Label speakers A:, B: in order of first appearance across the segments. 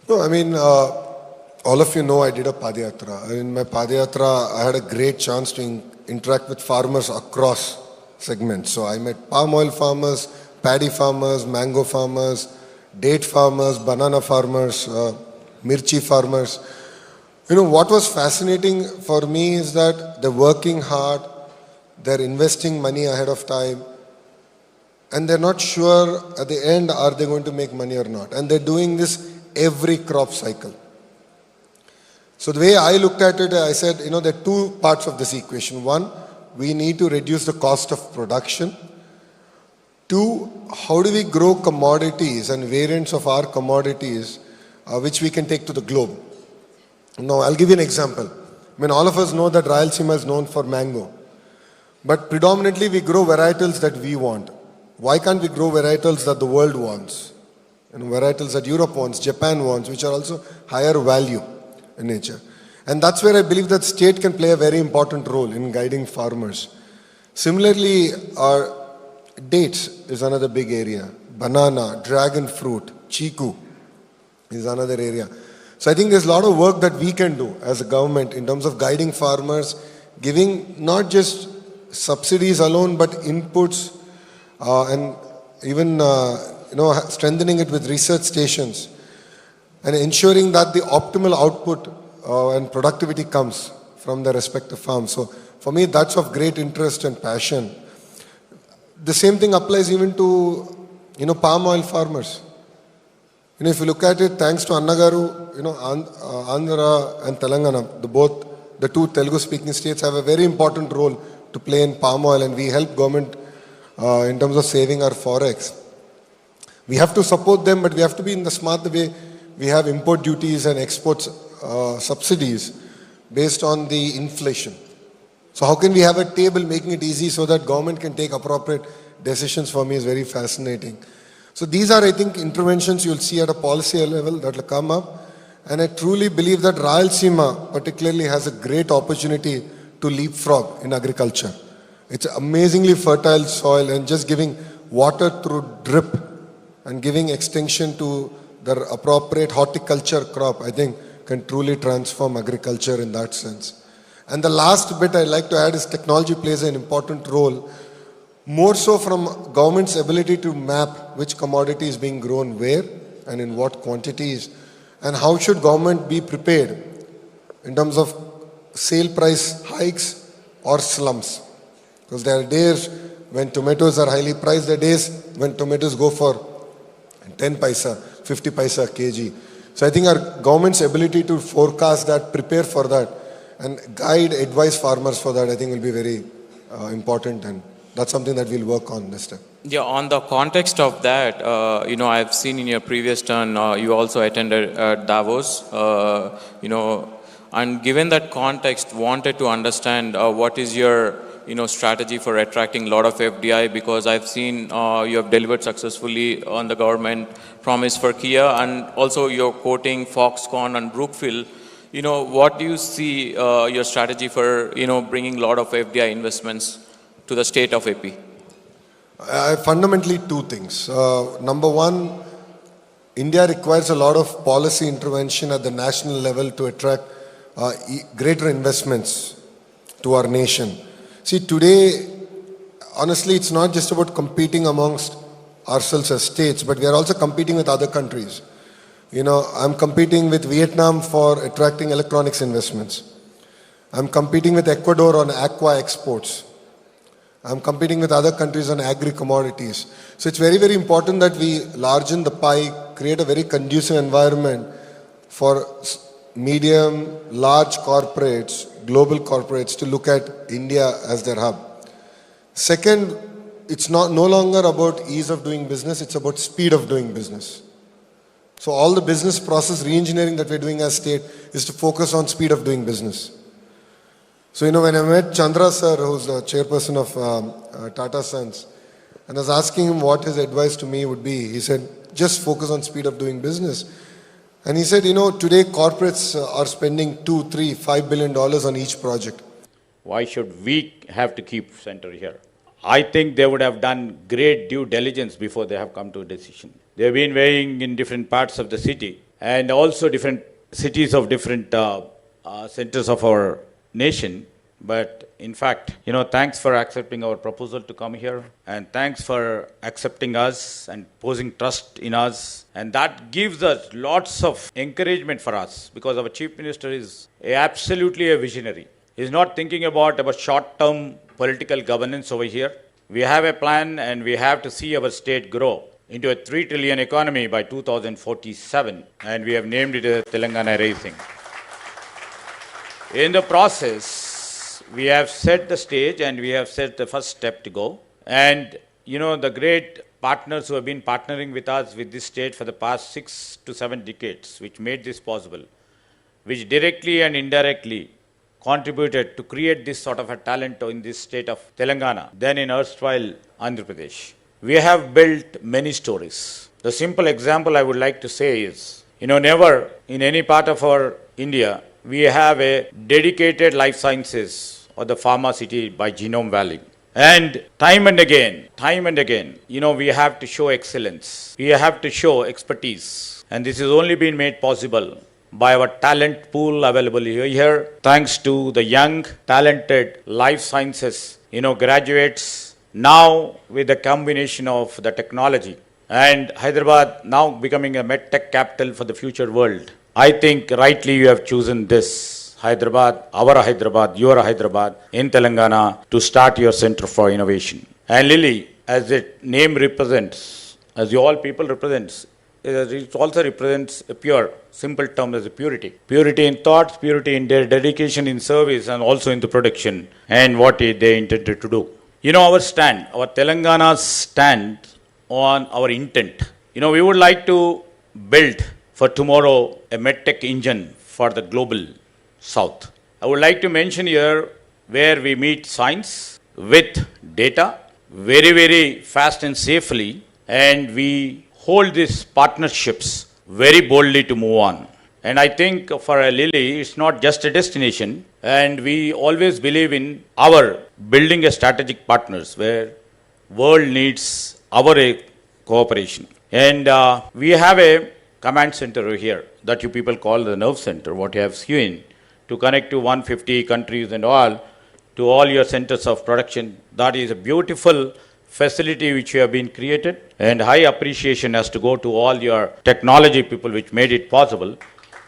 A: No, I mean, all of you know I did a Padayatra. In my Padayatra, I had a great chance to interact with farmers across segments. So I met palm oil farmers, paddy farmers, mango farmers, date farmers, banana farmers, mirchi farmers. You know, what was fascinating for me is that they're working hard, they're investing money ahead of time, and they're not sure at the end are they going to make money or not. And they're doing this every crop cycle. So the way I looked at it, I said, you know, there are two parts of this equation. One, we need to reduce the cost of production. Two, how do we grow commodities and variants of our commodities which we can take to the globe? Now, I'll give you an example. I mean, all of us know that Rayalaseema is known for mango. But predominantly, we grow varietals that we want. Why can't we grow varietals that the world wants? And varietals that Europe wants, Japan wants, which are also higher value in nature. And that's where I believe that state can play a very important role in guiding farmers. Similarly, our dates is another big area. Banana, dragon fruit, chiku is another area. So I think there's a lot of work that we can do as a government in terms of guiding farmers, giving not just subsidies alone, but inputs and even strengthening it with research stations and ensuring that the optimal output and productivity comes from the respective farms. So for me, that's of great interest and passion. The same thing applies even to, palm oil farmers. If you look at it, thanks to Annagaru, Andhra and Telangana, the two Telugu-speaking states have a very important role to play in palm oil, and we help government in terms of saving our forex. We have to support them, but we have to be in the smart way. We have import duties and exports subsidies based on the inflation. So how can we have a table making it easy so that government can take appropriate decisions? For me is very fascinating. So these are, I think, interventions you'll see at a policy level that will come up. And I truly believe that Rayalaseema particularly has a great opportunity to leapfrog in agriculture. It's amazingly fertile soil, and just giving water through drip and giving extension to the appropriate horticulture crop, I think, can truly transform agriculture in that sense. And the last bit I'd like to add is technology plays an important role, more so from government's ability to map which commodity is being grown where and in what quantities, and how should government be prepared in terms of sale price hikes or slumps. Because there are days when tomatoes are highly priced, there are days when tomatoes go for 10 paisa, 50 paisa a kg. So I think our government's ability to forecast that, prepare for that, and guide, advise farmers for that, I think will be very important, and that's something that we'll work on this time.
B: Yeah, on the context of that, I've seen in your previous turn, you also attended Davos, and given that context, wanted to understand what is your strategy for attracting a lot of FDI, because I've seen you have delivered successfully on the government promise for Kia, and also you're quoting Foxconn and Brookfield. What do you see your strategy for bringing a lot of FDI investments to the state of AP?
A: Fundamentally, two things. Number one, India requires a lot of policy intervention at the national level to attract greater investments to our nation. See, today, honestly, it's not just about competing amongst ourselves as states, but we are also competing with other countries. I'm competing with Vietnam for attracting electronics investments. I'm competing with Ecuador on aqua exports. I'm competing with other countries on agri-commodities. So it's very, very important that we largen the pie, create a very conducive environment for medium, large corporates, global corporates to look at India as their hub. Second, it's no longer about ease of doing business, it's about speed of doing business. So all the business process re-engineering that we're doing as state is to focus on speed of doing business. So, when I met Chandra sir, who's the chairperson of Tata Sons, and I was asking him what his advice to me would be, he said, just focus on speed of doing business. And he said, today corporates are spending $2, $3, $5 billion on each project.
C: Why should we have to keep center here? I think they would have done great due diligence before they have come to a decision. They have been weighing in different parts of the city. and also different cities of different centers of our nation. But in fact, thanks for accepting our proposal to come here, and thanks for accepting us and posing trust in us. And that gives us lots of encouragement for us, because our Chief Minister is absolutely a visionary. He's not thinking about short-term political governance over here. We have a plan, and we have to see our state grow into a 3 trillion economy by 2047, and we have named it as Telangana Rising. In the process, we have set the stage and we have set the first step to go. And, the great partners who have been partnering with us with this state for the past 6 to 7 decades, which made this possible, which directly and indirectly contributed to create this sort of a talent in this state of Telangana, then in erstwhile Andhra Pradesh. We have built many stories. The simple example I would like to say is, never in any part of our India, we have a dedicated life sciences or the pharma city by Genome Valley. And time and again, we have to show excellence. We have to show expertise. And this has only been made possible by our talent pool available here, thanks to the young, talented life sciences, graduates, now with the combination of the technology. And Hyderabad now becoming a medtech capital for the future world. I think rightly you have chosen this Hyderabad, our Hyderabad, your Hyderabad in Telangana to start your Center for Innovation. And Lily, as the name represents, as you all people represents, it also represents a pure, simple term as a purity. Purity in thoughts, purity in their dedication in service, and also in the production and what they intended to do. Our stand, our Telangana's stand on our intent. We would like to build for tomorrow a medtech engine for the global South. I would like to mention here where we meet science with data very, very fast and safely, and we hold these partnerships very boldly to move on. And I think for a Lily, it's not just a destination, and we always believe in our building a strategic partners where world needs our cooperation. And we have a command center over here that you people call the nerve center, what you have seen, to connect to 150 countries and all, to all your centers of production. That is a beautiful facility which you have been created, and high appreciation has to go to all your technology people which made it possible,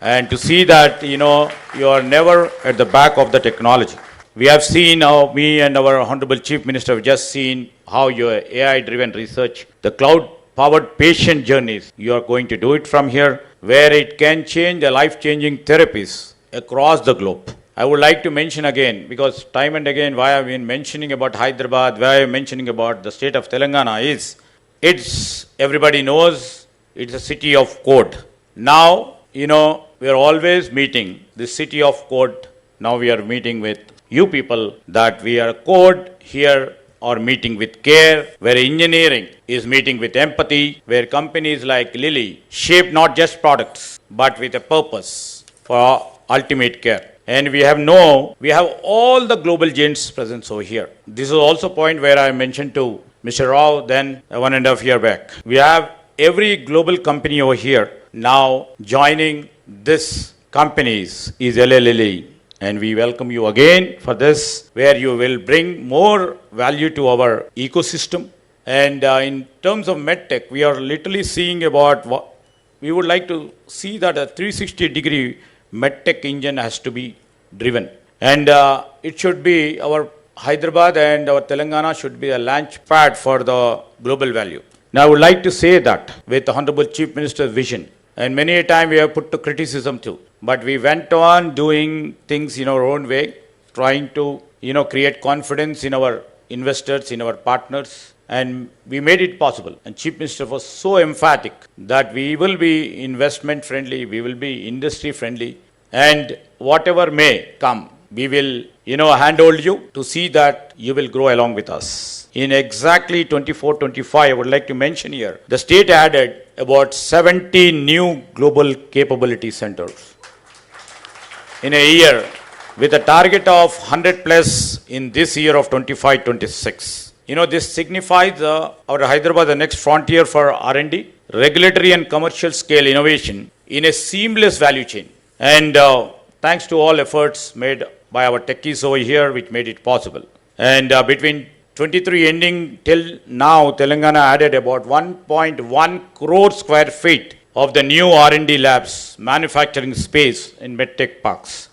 C: and to see that, you are never at the back of the technology. We have seen how me and our Honorable Chief Minister have just seen how your AI-driven research, the cloud-powered patient journeys, you are going to do it from here, where it can change the life-changing therapies across the globe. I would like to mention again, because time and again why I've been mentioning about Hyderabad, why I'm mentioning about the state of Telangana is, everybody knows, it's a city of code. Now, we are always meeting the city of code. Now we are meeting with you people that we are code here, or meeting with care, where engineering is meeting with empathy, where companies like Lilly shape not just products, but with a purpose for ultimate care. And we have all the global giants present over here. This is also a point where I mentioned to Mr. Rao then 1.5 years back. We have every global company over here now joining this companies is LA Lilly. And we welcome you again for this, where you will bring more value to our ecosystem. And in terms of medtech, we are literally seeing about what we would like to see, that a 360-degree medtech engine has to be driven. And it should be our Hyderabad and our Telangana should be a launch pad for the global value. Now, I would like to say that with the Honorable Chief Minister's vision, and many a time we have put to criticism too, but we went on doing things in our own way, trying to, create confidence in our investors, in our partners, and we made it possible. And Chief Minister was so emphatic that we will be investment friendly, we will be industry friendly, and whatever may come, we will, handhold you to see that you will grow along with us. In exactly 24-25, I would like to mention here, the state added about 70 new global capability centers in a year, with a target of 100 plus in this year of 25-26. This signifies our Hyderabad, the next frontier for R&D, regulatory and commercial scale innovation in a seamless value chain. And thanks to all efforts made by our techies over here, which made it possible. And between 23 ending till now, Telangana added about 1.1 crore square feet of the new R&D labs, manufacturing space in medtech parks.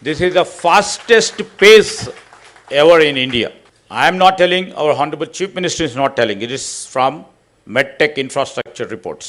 C: This is the fastest pace ever in India. I am not telling, our Honorable Chief Minister is not telling. It is from medtech infrastructure reports.